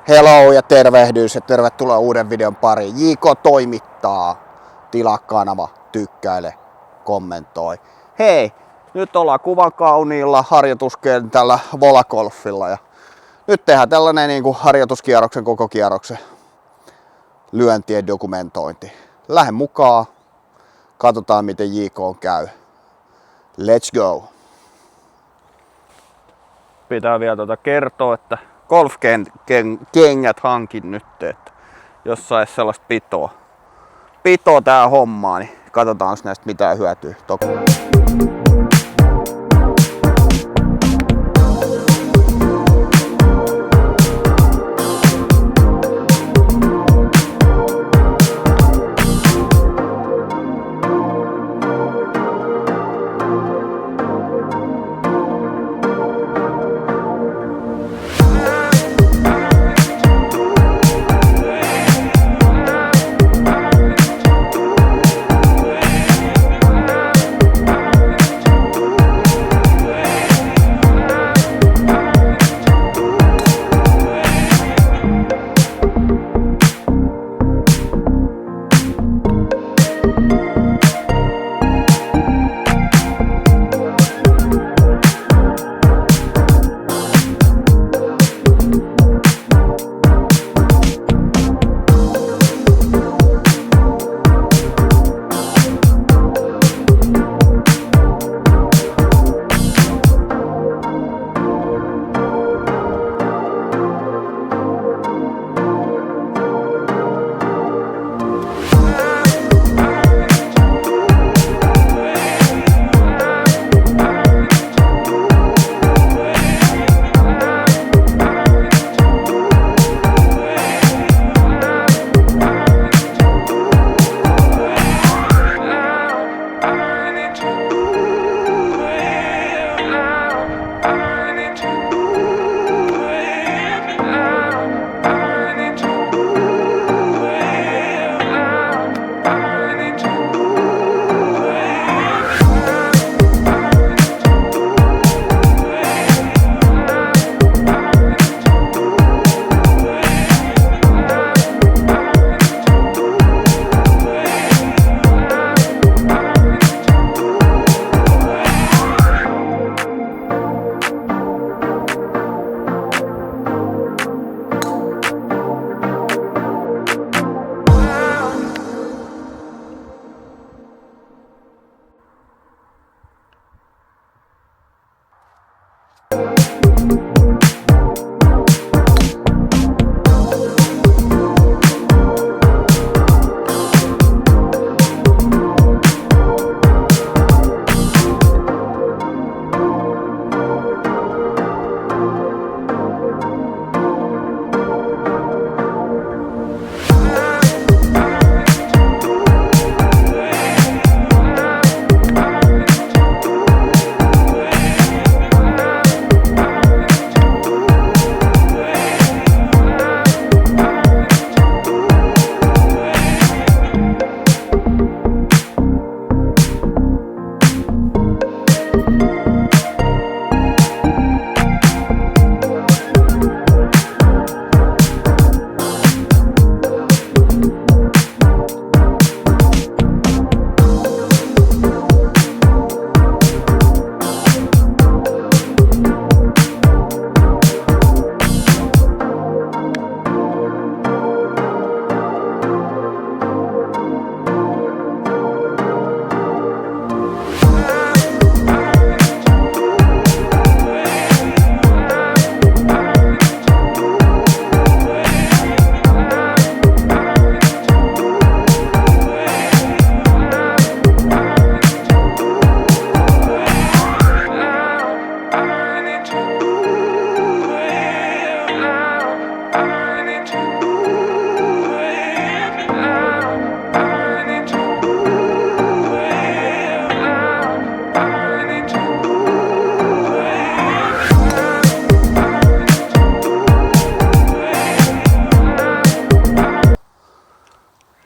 Hello ja tervehdys ja tervetuloa uuden videon pariin. JK toimittaa. Tilaa kanava, tykkäile, kommentoi. Hei, nyt ollaan kuvan kauniilla harjoituskentällä Volagolfilla ja nyt tehdään tällainen niin kuin harjoituskierroksen koko kierroksen lyöntien dokumentointi. Lähde mukaan, katsotaan miten JK käy. Let's go! Pitää vielä kertoa, että golfkengät hankin nyt, että jos sais sellaista pitoa tää hommaa, niin katsotaan onko näistä mitään hyötyä.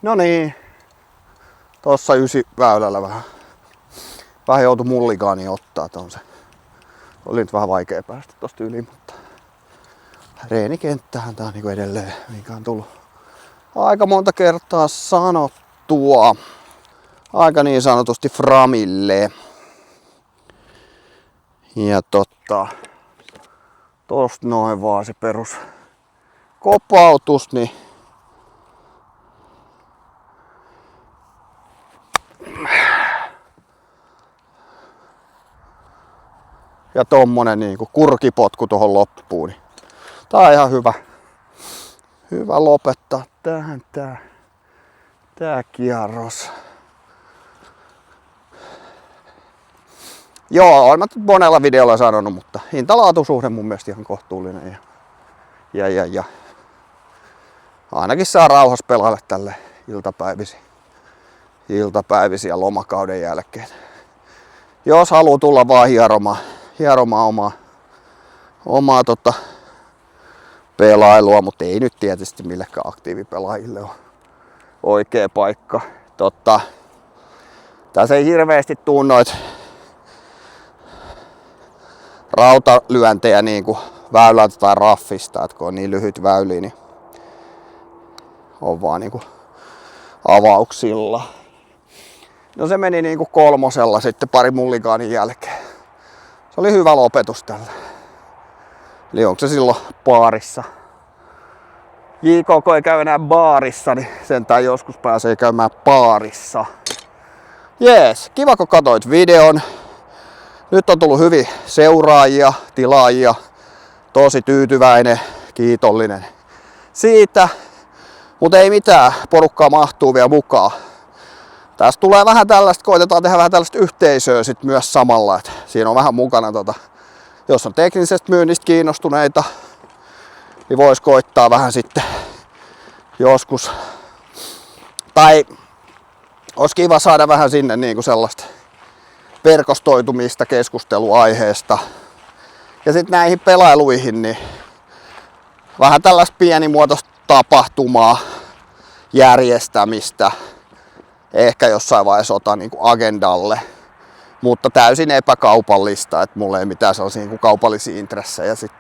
No niin, tossa 9 väylällä vähän joutui mulligaani ottaa tonse. Oli nyt vähän vaikea päästä tosta yli, mutta Reenikenttähän tää on niinku edelleen, mikä on tullut aika monta kertaa sanottua. Aika niin sanotusti framille. Ja tosta noin vaan se perus kopautus, niin ja tommonen niinku kurkipotku tohon loppuun. Niin tää on ihan hyvä lopettaa tähän tää kierros. Joo, olen mä monella videolla sanonut, mutta hinta-laatusuhde mun mielestä ihan kohtuullinen. Ja ainakin saa rauhassa pelailla tälle iltapäivisiä lomakauden jälkeen. Jos haluaa tulla vaan hieromaan omaa pelailua, mutta ei nyt tietysti millekään aktiivipelaajille ole oikea paikka. Tässä ei hirveästi tuu noit rautalyöntejä niinku väylältä tai raffista, että kun on niin lyhyt väyli, niin on vaan niinku avauksilla. No se meni niinku kolmosella sitten pari mullikaanin jälkeen. Se oli hyvä lopetus tällä. Eli onko se silloin baarissa? JKK ei käy enää baarissa, niin sentään joskus pääsee käymään baarissa. Jees, kiva kun katsoit videon. Nyt on tullut hyvin seuraajia, tilaajia. Tosi tyytyväinen, kiitollinen siitä. Mutta ei mitään, porukkaa mahtuu vielä mukaan. Tässä tulee vähän tällaista, koitetaan tehdä vähän tällaista yhteisöä sit myös samalla. Et siinä on vähän mukana, jos on teknisestä myynnistä kiinnostuneita, niin vois koittaa vähän sitten joskus. Tai olisi kiva saada vähän sinne niinku sellaista verkostoitumista keskusteluaiheesta. Ja sitten näihin pelailuihin, niin vähän tällaista pienimuotoista tapahtumaa, järjestämistä. Ehkä jossain vaiheessa otan niin kuin agendalle, mutta täysin epäkaupallista, että mulla ei mitään sellaisia niin kuin kaupallisia intressejä sitten.